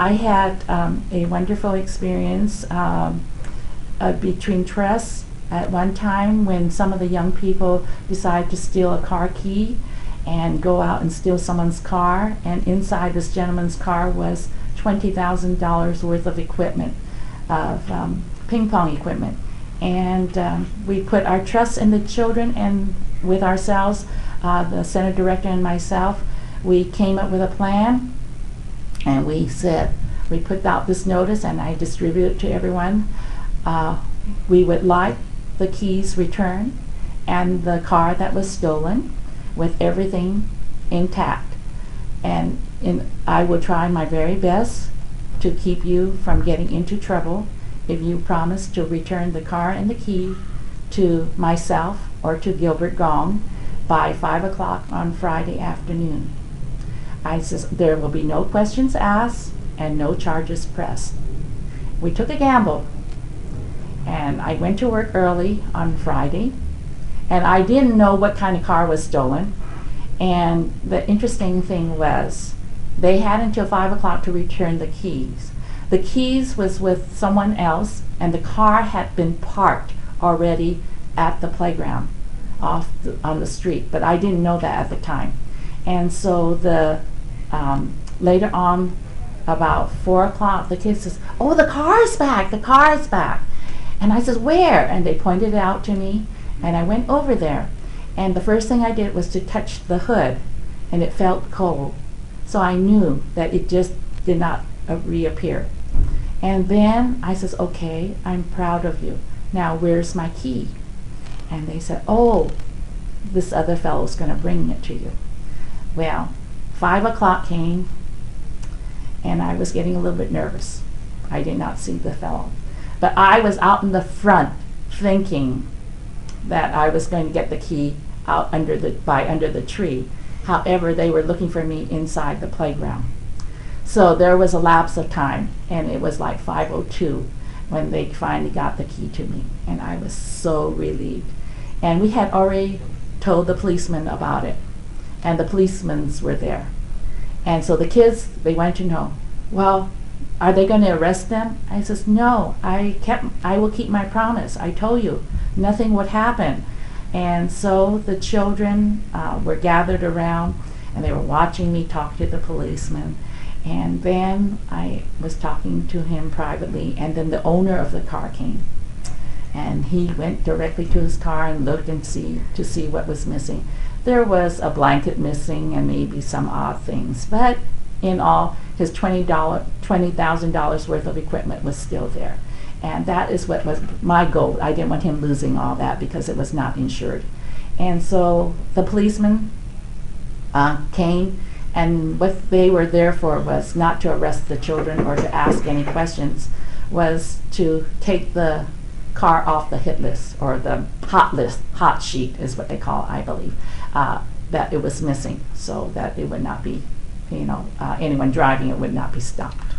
I had a wonderful experience between trusts at one time when some of the young people decided to steal a car key and go out and steal someone's car, and inside this gentleman's car was $20,000 worth of equipment, of ping pong equipment. And we put our trust in the children, and with ourselves, the Senate Director and myself, we came up with a plan, and we said, we put out this notice, and I distributed it to everyone. We would like the keys returned and the car that was stolen with everything intact. And I will try my very best to keep you from getting into trouble if you promise to return the car and the key to myself or to Gilbert Gong by 5 o'clock on Friday afternoon. I says there will be no questions asked and no charges pressed. We took a gamble, and I went to work early on Friday, and I didn't know what kind of car was stolen. And the interesting thing was they had until 5 o'clock to return the keys. The keys was with someone else, and the car had been parked already at the playground on the street, but I didn't know that at the time. And so later on, about 4 o'clock, the kid says, "Oh, the car's back, the car's back." And I says, "Where?" And they pointed it out to me, and I went over there. And the first thing I did was to touch the hood, and it felt cold. So I knew that it just did not reappear. And then I says, "Okay, I'm proud of you. Now where's my key?" And they said, "Oh, this other fellow's going to bring it to you." Well, 5 o'clock came, and I was getting a little bit nervous. I did not see the fellow. But I was out in the front thinking that I was going to get the key out under the tree. However, they were looking for me inside the playground. So there was a lapse of time, and it was like 5:02 when they finally got the key to me, and I was so relieved. And we had already told the policeman about it, and the policemen were there. And so the kids, they wanted to know, well, are they going to arrest them? I says, no, I will keep my promise. I told you nothing would happen. And so the children were gathered around, and they were watching me talk to the policeman. And then I was talking to him privately, and then the owner of the car came. And he went directly to his car and looked to see what was missing. There was a blanket missing and maybe some odd things, but in all, his $20,000 worth of equipment was still there. And that is what was my goal. I didn't want him losing all that because it was not insured. And so the policeman came, and what they were there for was not to arrest the children or to ask any questions, was to take the car off the hit list, or the hot sheet is what they call it, I believe, that it was missing, so that it would not be, anyone driving it would not be stopped.